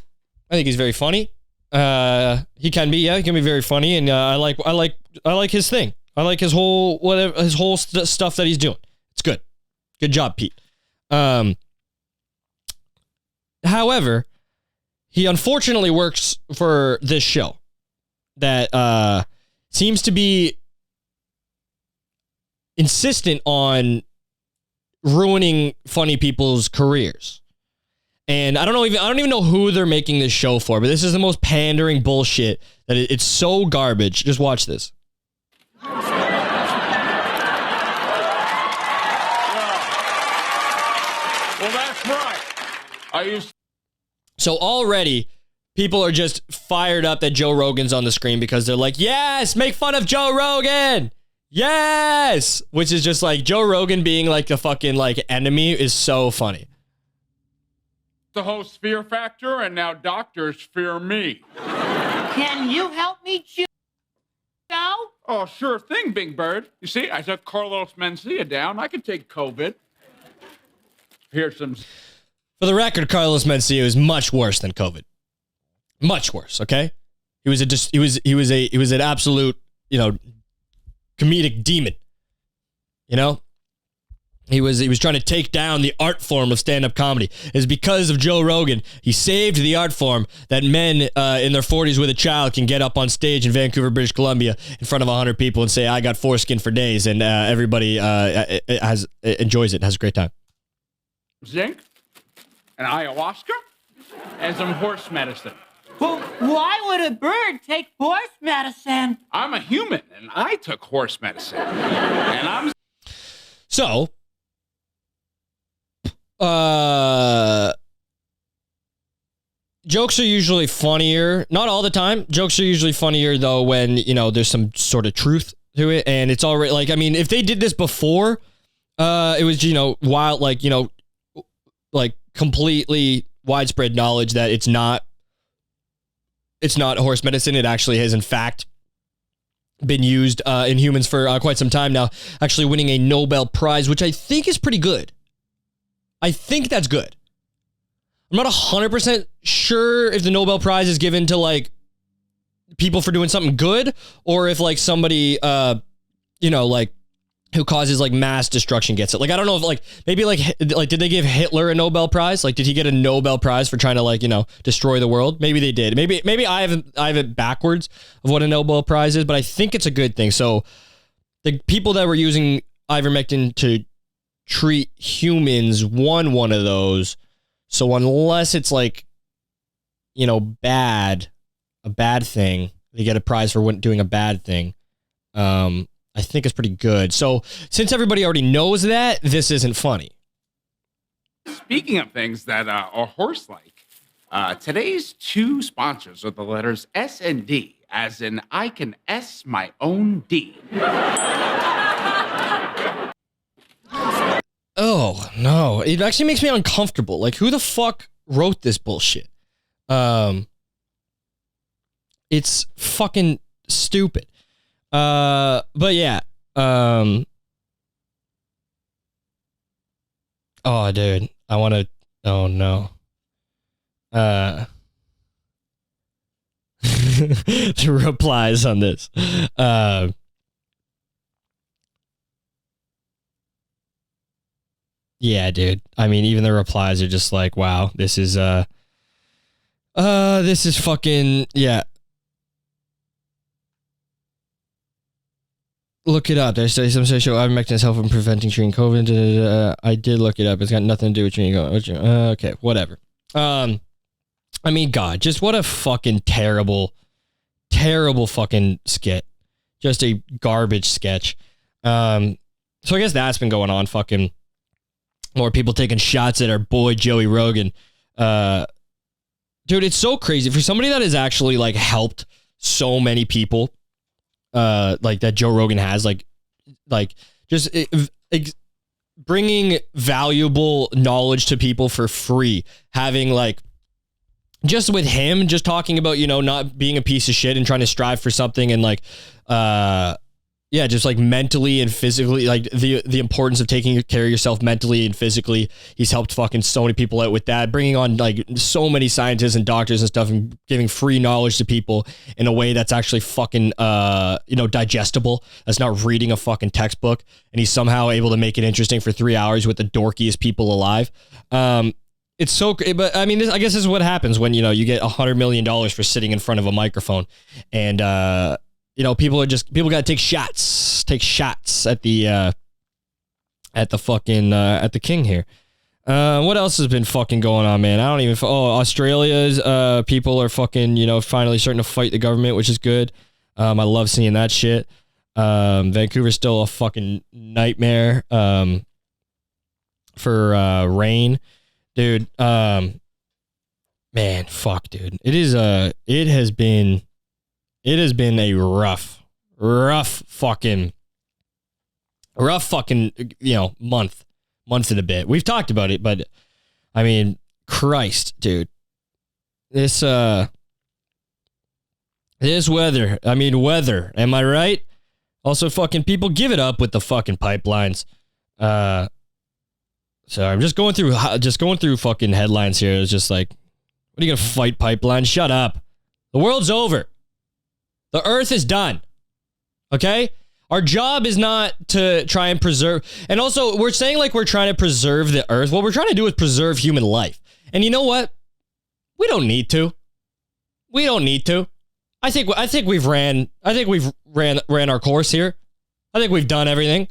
I think he's very funny. He can be very funny, and I like his thing. I like his whole stuff that he's doing. It's good. Good job, Pete. However, he unfortunately works for this show that seems to be insistent on ruining funny people's careers. And I don't even know who they're making this show for, but this is the most pandering bullshit that it's so garbage. Just watch this. Well, that's right. So already people are just fired up that Joe Rogan's on the screen because they're like, yes, make fun of Joe Rogan. Yes. Which is just like Joe Rogan being like a fucking like enemy is so funny. The host Fear Factor, and now doctors fear me. Can you help me, Joe? Oh, sure thing, Big Bird. You see, I took Carlos Mencia down. I could take COVID. Here's some. For the record, Carlos Mencia is much worse than COVID. Much worse. Okay, he was an absolute comedic demon. He was trying to take down the art form of stand-up comedy. It's because of Joe Rogan. He saved the art form that men in their 40s with a child can get up on stage in Vancouver, British Columbia in front of 100 people and say, I got foreskin for days, and everybody enjoys it and has a great time. Zinc, and ayahuasca, and some horse medicine. Well, why would a bird take horse medicine? I'm a human, and I took horse medicine. And I'm... So... jokes are usually funnier. Not all the time. Jokes are usually funnier though when, there's some sort of truth to it. And it's already like, I mean, if they did this before, it was, wild, like completely widespread knowledge that it's not horse medicine. It actually has in fact been used in humans for quite some time now, actually winning a Nobel Prize, which I think is pretty good. I think that's good. I'm not 100% sure if the Nobel Prize is given to like people for doing something good or if like somebody, like who causes like mass destruction gets it. Like, I don't know if like, maybe like did they give Hitler a Nobel Prize? Like, did he get a Nobel Prize for trying to destroy the world? Maybe they did. Maybe I have it backwards of what a Nobel Prize is, but I think it's a good thing. So the people that were using ivermectin to treat humans won one of those. So unless it's like, a bad thing, they get a prize for doing a bad thing. I think it's pretty good. So since everybody already knows that, this isn't funny. Speaking of things that are horse-like, today's two sponsors are the letters S and D, as in I can S my own D. no. It actually makes me uncomfortable. Like, who the fuck wrote this bullshit? It's fucking stupid. But yeah. Oh, dude. I want to. Oh, no. The replies on this. Yeah, dude. I mean, even the replies are just like, wow, this is fucking, yeah. Look it up. There's some social ivermectin's help in preventing treating COVID. I did look it up. It's got nothing to do with treating COVID. Okay, whatever. I mean, God, just what a fucking terrible fucking skit. Just a garbage sketch. So I guess that's been going on. Fucking more people taking shots at our boy Joey Rogan. Dude, it's so crazy for somebody that has actually like helped so many people. Like that Joe Rogan has, like just bringing valuable knowledge to people for free. Having like, just with him, just talking about, you know, not being a piece of shit and trying to strive for something, and like, yeah, just like mentally and physically, like the importance of taking care of yourself mentally and physically. He's helped fucking so many people out with that, bringing on like so many scientists and doctors and stuff, and giving free knowledge to people in a way that's actually fucking, you know, digestible. That's not reading a fucking textbook. And he's somehow able to make it interesting for 3 hours with the dorkiest people alive. It's so, but I mean, I guess this is what happens when, you know, you get $100 million for sitting in front of a microphone, and, you know, people got to take shots at the fucking, at the king here. What else has been fucking going on, man? I don't even, Australia's, people are fucking, you know, finally starting to fight the government, which is good. I love seeing that shit. Vancouver's still a fucking nightmare, for, rain. Dude, man, fuck, dude. It has been a rough fucking, you know, month and a bit. We've talked about it, but I mean, Christ, dude, this weather, am I right? Also, fucking people, give it up with the fucking pipelines. So I'm just going through fucking headlines here. It's just like, what are you gonna fight pipelines? Shut up. The world's over. The earth is done. Okay? Our job is not to try and preserve. And also, we're saying like we're trying to preserve the earth. What we're trying to do is preserve human life. And you know what? We don't need to. I think we've ran our course here. I think we've done everything.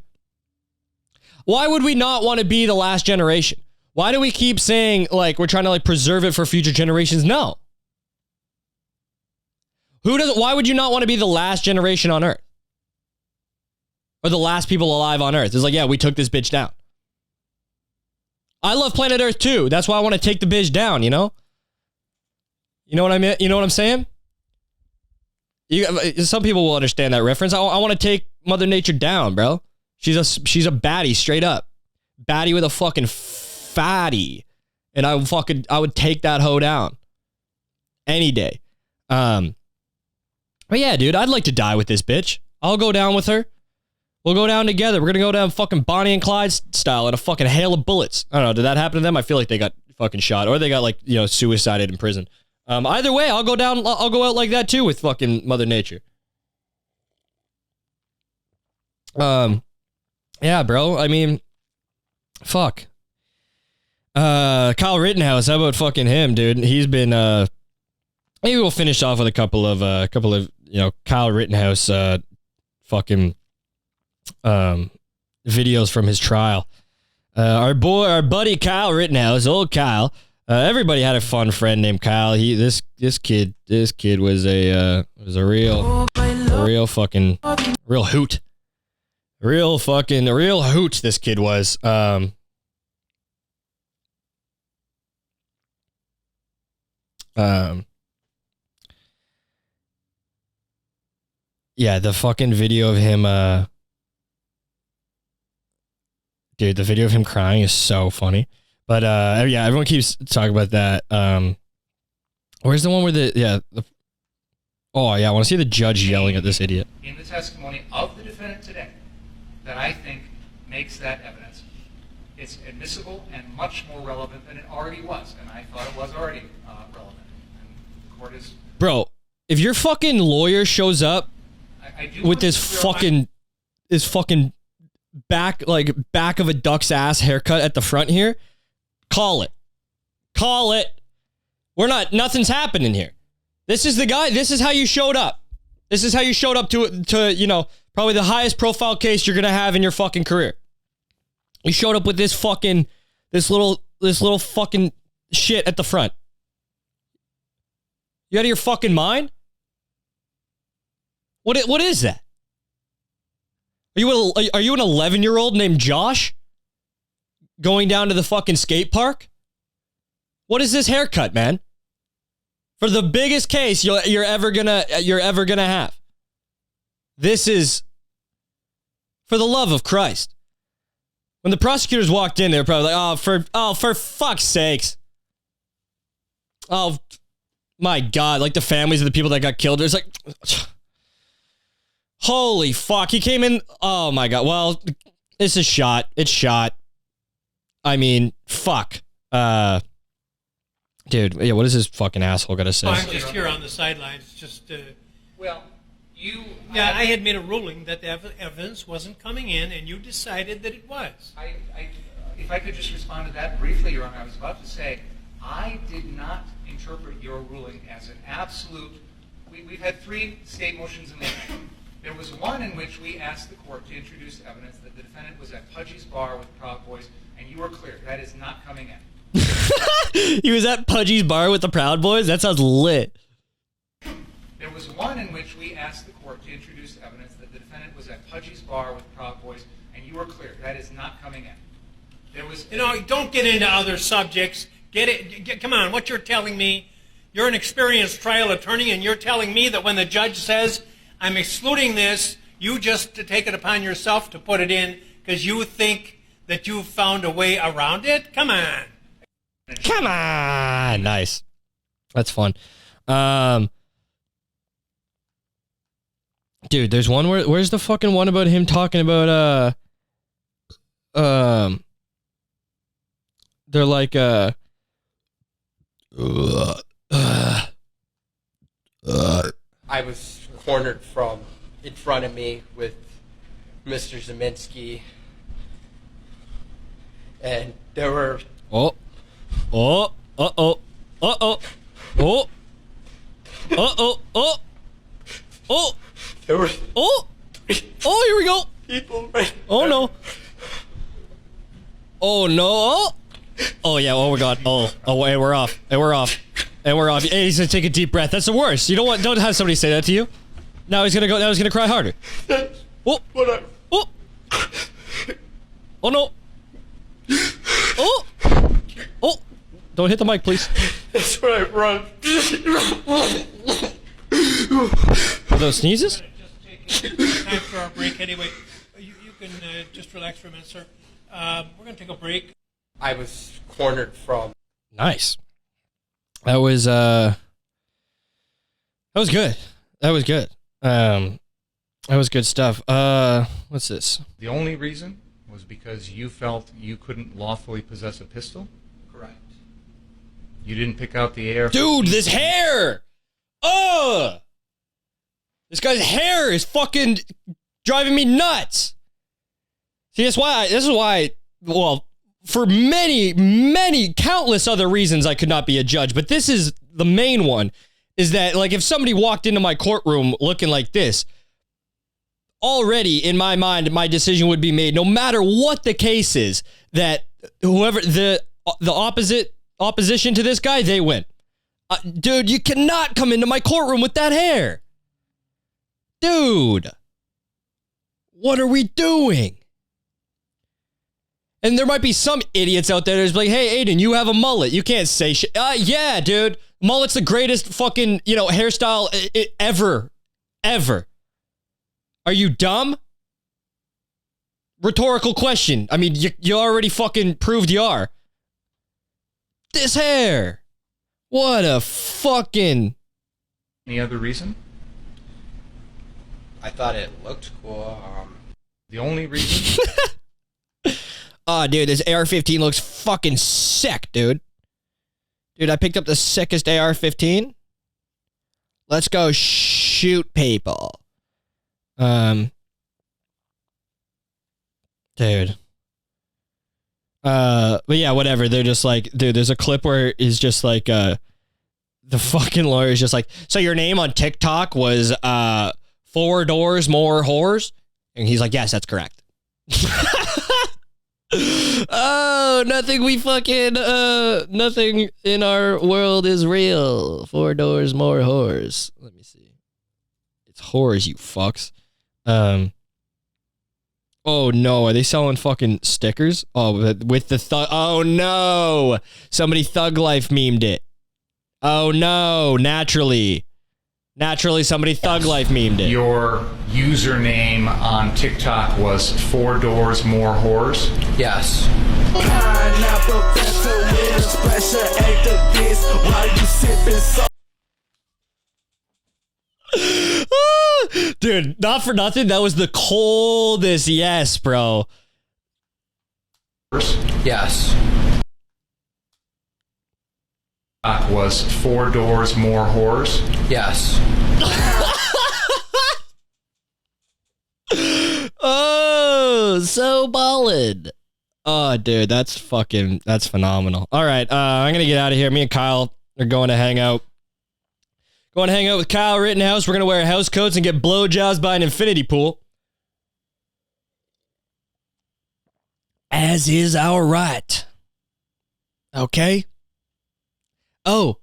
Why would we not want to be the last generation? Why do we keep saying like we're trying to like preserve it for future generations? No. Why would you not want to be the last generation on Earth? Or the last people alive on Earth? It's like, yeah, we took this bitch down. I love planet Earth too. That's why I want to take the bitch down, you know? You know what I mean? You know what I'm saying? Some people will understand that reference. I want to take Mother Nature down, bro. She's a baddie, straight up. Baddie with a fucking fatty. And I would take that hoe down. Any day. But yeah, dude, I'd like to die with this bitch. I'll go down with her. We'll go down together. We're going to go down fucking Bonnie and Clyde style in a fucking hail of bullets. I don't know. Did that happen to them? I feel like they got fucking shot, or they got like, you know, suicided in prison. Either way, I'll go out like that too with fucking Mother Nature. Yeah, bro. I mean, fuck. Kyle Rittenhouse, how about fucking him, dude? He's been, maybe we'll finish off with a couple of, you know, Kyle Rittenhouse, fucking, videos from his trial. Our buddy Kyle Rittenhouse, old Kyle. Everybody had a fun friend named Kyle. This kid was a real hoot. A real hoot this kid was. Yeah, the fucking video of him Dude, the video of him crying is so funny. But yeah, everyone keeps talking about that. Where's the one where oh yeah, I want to see the judge yelling at this idiot. In the testimony of the defendant today, that I think makes that evidence. It's admissible and much more relevant than it already was, and I thought it was already relevant. And the court is. Bro, if your fucking lawyer shows up with this fucking back of a duck's ass haircut at the front here, call it. Nothing's happening here. This is the guy. This is how you showed up. This is how you showed up to you know, probably the highest profile case you're gonna have in your fucking career. You showed up with this little fucking shit at the front. You out of your fucking mind? What is that? Are you an 11-year-old named Josh going down to the fucking skate park? What is this haircut, man? For the biggest case you're ever gonna have. This is, for the love of Christ. When the prosecutors walked in, they were probably like, for fuck's sakes. Oh my God, like the families of the people that got killed. It's like, holy fuck. He came in. Oh my God. Well, this is shot. It's shot. I mean, fuck. Dude, yeah, what does this fucking asshole got to say? I'm just here on the sidelines, just Well, you. yeah, I had made a ruling that the evidence wasn't coming in, and you decided that it was. If I could just respond to that briefly, Your Honor, I was about to say, I did not interpret your ruling as an absolute. We've had 3 state motions in the matter. There was one in which we asked the court to introduce evidence that the defendant was at Pudgy's bar with Proud Boys, and you were clear that is not coming in. He was at Pudgy's bar with the Proud Boys? That sounds lit. There was one in which we asked the court to introduce evidence that the defendant was at Pudgy's bar with Proud Boys, and you were clear that is not coming in. There was. You know, don't get into other subjects. Come on, what you're telling me, you're an experienced trial attorney, and you're telling me that when the judge says, I'm excluding this, you just take it upon yourself to put it in because you think that you've found a way around it? Come on. Come on. Nice. That's fun. Dude, there's one where's the fucking one about him talking about they're like I was cornered from in front of me with Mr. Zeminski, and there were there were here we go. people right Oh no. Oh no. Oh yeah, oh my God. Oh, and we're off. And we're off. Hey, he's gonna take a deep breath. That's the worst. You don't have somebody say that to you. Now he's gonna cry harder. Oh. Whatever. Oh. Oh no. Oh. Oh. Don't hit the mic, please. That's where I run. Are those sneezes? Just take time for our break anyway. You can just relax for a minute, sir. We're going to take a break. I was cornered from. Nice. That was good. That was good. That was good stuff. What's this? The only reason was because you felt you couldn't lawfully possess a pistol? Correct. You didn't pick out the AR. Dude, this hair! Ugh! This guy's hair is fucking driving me nuts. See, this is why, well, for many, countless other reasons I could not be a judge, but this is the main one, is that, like, if somebody walked into my courtroom looking like this, already, in my mind, my decision would be made, no matter what the case is, that whoever, the opposition to this guy, they win. Dude, you cannot come into my courtroom with that hair. Dude. What are we doing? And there might be some idiots out there that's like, hey, Aiden, you have a mullet. You can't say shit. Yeah, dude. Mullet's the greatest fucking, hairstyle ever. Ever. Are you dumb? Rhetorical question. I mean, you already fucking proved you are. This hair. What a fucking... Any other reason? I thought it looked cool. The only reason? Oh, dude, this AR-15 looks fucking sick, dude. Dude, I picked up the sickest AR-15. Let's go shoot people. Dude. But yeah, whatever. They're just like, dude, there's a clip where it's just like, the fucking lawyer is just like, so your name on TikTok was, 4 doors, more whores? And he's like, yes, that's correct. Oh, nothing in our world is real. 4 doors, more whores. Let me see. It's whores, you fucks. Oh no, are they selling fucking stickers? Oh, with the thug. Oh no, somebody Thug Life memed it. Oh no, naturally, somebody Thug Life memed it. Your username on TikTok was 4 doors, more whores? Yes. Dude, not for nothing, that was the coldest yes, bro. Yes. Was 4 doors, more whores? Yes. Oh, so ballin'. Oh, dude, that's phenomenal. All right, I'm gonna get out of here. Me and Kyle are going to hang out. Going to hang out with Kyle Rittenhouse. We're gonna wear house coats and get blowjobs by an infinity pool. As is our right. Okay? Oh,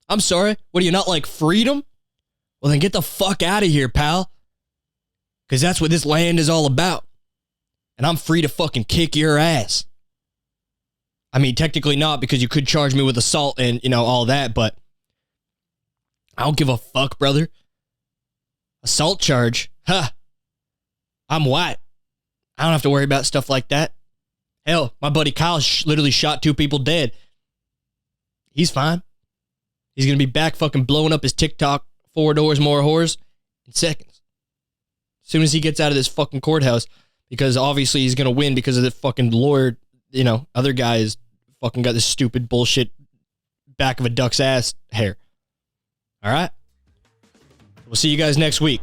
I'm sorry. What, do you not like freedom? Well, then get the fuck out of here, pal. Because that's what this land is all about. And I'm free to fucking kick your ass. I mean, technically not, because you could charge me with assault and, all that, but I don't give a fuck, brother. Assault charge? Huh. I'm white. I don't have to worry about stuff like that. Hell, my buddy Kyle literally shot 2 people dead. He's fine. He's going to be back fucking blowing up his TikTok 4 doors, more whores in seconds. As soon as he gets out of this fucking courthouse, because obviously he's going to win because of the fucking lawyer, other guys fucking got this stupid bullshit back of a duck's ass hair. All right? We'll see you guys next week.